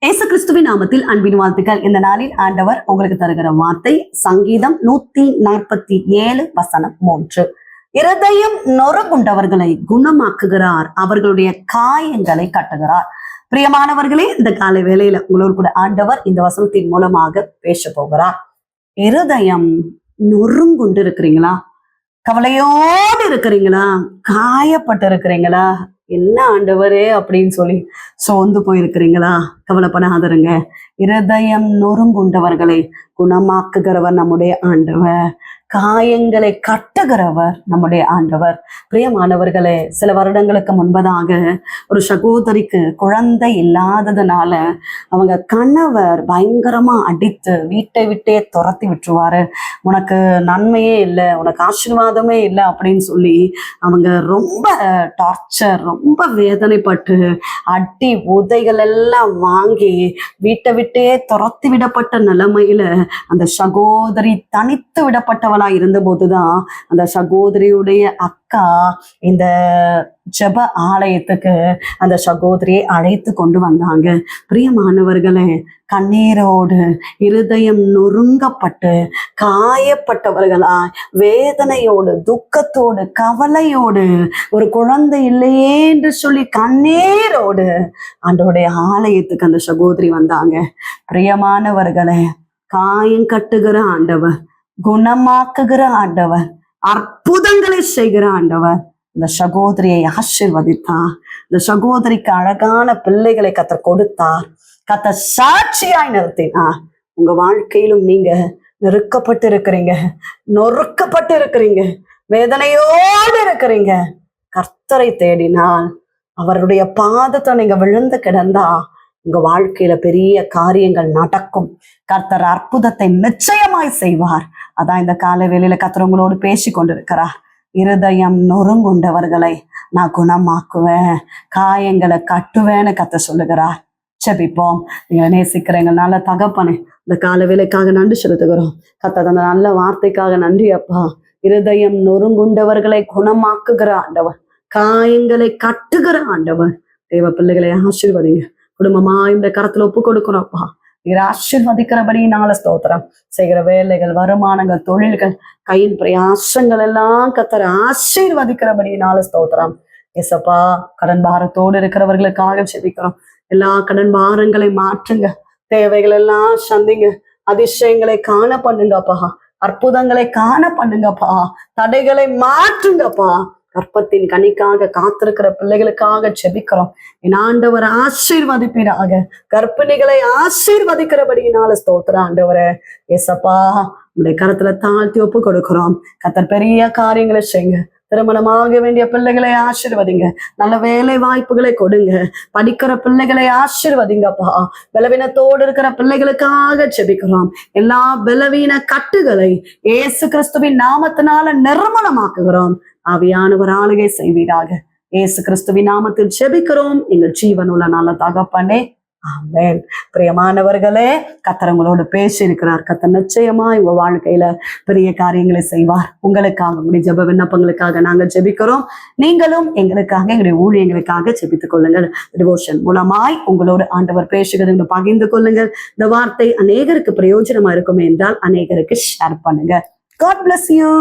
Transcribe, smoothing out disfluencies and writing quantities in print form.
இயேசு கிறிஸ்துவின் நாமத்தில் அன்பின் வாழ்த்துக்கள். இந்த நாளில் ஆண்டவர் உங்களுக்கு தருகிற வார்த்தை சங்கீதம் 147:3. இருதயம் நொறுங்குண்டவர்களை குணமாக்குகிறார், அவர்களுடைய காயங்களை கட்டுகிறார். பிரியமானவர்களே, இந்த காலை வேளையில உங்களோடு கூட ஆண்டவர் இந்த வசனத்தின் மூலமாக பேச போகிறார். இருதயம் நொறுங்குண்டு இருக்கிறீங்களா? கவலையோடு இருக்கிறீங்களா? காயப்பட்டு இருக்கிறீங்களா? என்ன ஆண்டவரே அப்படின்னு சொல்லி சோர்ந்து போயிருக்கிறீங்களா? கவலைப்படாதருங்க. இருதயம் நொறுங்குண்டவர்களை குணமாக்குகிறவர் நம்முடைய ஆண்டவர். காயங்களை கட்டுகிறவர் நம்முடைய ஆண்டவர். பிரியமானவர்களே, சில வருடங்களுக்கு முன்பதாக ஒரு சகோதரிக்கு குழந்தை இல்லாததுனால அவங்க கணவர் பயங்கரமா அடித்து வீட்டை விட்டே துரத்தி விட்டுருவாரு. உனக்கு நன்மையே இல்லை, உனக்கு ஆசீர்வாதமே இல்லை அப்படின்னு சொல்லி அவங்க ரொம்ப டார்ச்சர், ரொம்ப வேதனைப்பட்டு அடி உதைகள் எல்லாம் வாங்கி வீட்டை விட்டே துரத்தி விடப்பட்ட நிலைமையில அந்த சகோதரி தனித்து விடப்பட்டவள் இருந்த போதுதான் அந்த சகோதரியுடைய அக்கா இந்த ஜெப ஆலயத்துக்கு அந்த சகோதரியை அழைத்து கொண்டு வந்தாங்க. பிரியமானவர்களே, கண்ணீரோடு இருதயம் நொறுங்கப்பட்டு காயப்பட்டவர்களா, வேதனையோடு துக்கத்தோடு கவலையோடு, ஒரு குழந்தை இல்லையே என்று சொல்லி கண்ணீரோடு ஆண்டவருடைய ஆலயத்துக்கு அந்த சகோதரி வந்தாங்க. பிரியமானவர்களே, காயம் கட்டுகிற ஆண்டவர், குணமாக்குகிற ஆண்டவர், அற்புதங்களை செய்கிற ஆண்டவர் இந்த சகோதரியை ஆசீர்வதித்தார். இந்த சகோதரிக்கு அழகான பிள்ளைகளை கர்த்தர் கொடுத்தார். கர்த்தர் சாட்சியாய் நிறுத்தினார். உங்க வாழ்க்கையிலும் நீங்க நெருக்கப்பட்டு இருக்கிறீங்க, நொறுக்கப்பட்டு இருக்கிறீங்க, வேதனையோடு இருக்கிறீங்க. கர்த்தரை தேடினால், அவருடைய பாதத்தை நீங்க விழுந்து கிடந்தா உங்க வாழ்க்கையில பெரிய காரியங்கள் நடக்கும். கர்த்தர் அற்புதத்தை நிச்சயமாய் செய்வார். அதான் இந்த கால வேளையில கர்த்தர் உங்களோடு பேசி கொண்டிருக்கிறார். இருதயம் நொறுங்குண்டவர்களை நான் குணமாக்குவேன், காயங்களை கட்டுவேன்னு கர்த்தர் சொல்லுகிறார். செபிப்போம். நீங்க நேசிக்கிற எங்கள் நல்ல தகப்பனே, இந்த கால வேலைக்காக நன்றி செலுத்துகிறோம். கர்த்தர் அந்த நல்ல வார்த்தைக்காக நன்றி அப்பா. இருதயம் நொறுங்குண்டவர்களை குணமாக்குகிற ஆண்டவர், காயங்களை கட்டுகிற ஆண்டவர். தேவ பிள்ளைகளை ஆசீர்வதிங்க. குடும்பமா இந்த கரத்துல ஒப்பு கொடுக்கிறோம்ப்பா. நீங்க ஆசீர்வதிக்கிறபடினால ஸ்தோத்திரம். செய்கிற வேலைகள், வருமானங்கள், தொழில்கள், கையின் பிரயாசங்கள் எல்லாம் கர்த்தர் ஆசீர்வதிக்கிறபடினால ஸ்தோத்திரம். ஏசப்பா, கடன் பாரத்தோடு இருக்கிறவர்களுக்காக செபிக்கிறோம். எல்லா கடன் பாரங்களை மாற்றுங்க, தேவைகள் எல்லாம் சந்திங்க, அதிசயங்களை காண பண்ணுங்கப்பா, அற்புதங்களை காண பண்ணுங்கப்பா, தடைகளை மாற்றுங்கப்பா. கற்பத்தின் கனிக்காக காத்திருக்கிற பிள்ளைகளுக்காக செபிக்கிறோம். என் ஆண்டவர் ஆசீர்வதிப்பீராக. கர்ப்பிணிகளை ஆசீர்வதிக்கிறபடியினால ஸ்தோத்திரம் ஆண்டவரே. ஏசப்பா, உடைய கரத்துல தாழ்த்தி ஒப்பு கொடுக்கிறோம். கர்த்தர் பெரிய காரியங்களை செய்யுங்க. திருமணமாக வேண்டிய பிள்ளைகளை ஆசீர்வதிங்க, நல்ல வேலை வாய்ப்புகளை கொடுங்க, படிக்கிற பிள்ளைகளை ஆசீர்வதிங்கப்பா. பலவீனத்தோடு இருக்கிற பிள்ளைகளுக்காக செபிக்கிறோம். எல்லா பலவீன கட்டுகளை இயேசு கிறிஸ்துவின் நாமத்தினால நிர்மூலமாக்குகிறோம். ஆவியானவர் ஆளுகை செய்வீராக. இயேசு கிறிஸ்துவின் நாமத்தில் ஜெபிக்கிறோம் எங்கள் ஜீவனுள்ள நல்ல தகப்பனே, ஆமென். பிரியமானவர்களே, கர்த்தர் உங்களோடு பேசி இருக்கிறார். கர்த்தர் நிச்சயமா உங்க வாழ்க்கையில பெரிய காரியங்களை செய்வார். உங்களுக்காக, உங்களுடைய ஜெப விண்ணப்பங்களுக்காக நாங்கள் ஜெபிக்கிறோம். நீங்களும் எங்களுக்காக, எங்களுடைய ஊழியங்களுக்காக ஜெபித்துக் கொள்ளுங்கள். டிவோஷன் மூலமாய் உங்களோடு ஆண்டவர் பேசுகிறது பகிர்ந்து கொள்ளுங்கள். இந்த வார்த்தை அநேகருக்கு பிரயோஜனமா இருக்கும் என்றால் அநேகருக்கு ஷேர் பண்ணுங்க. God bless you.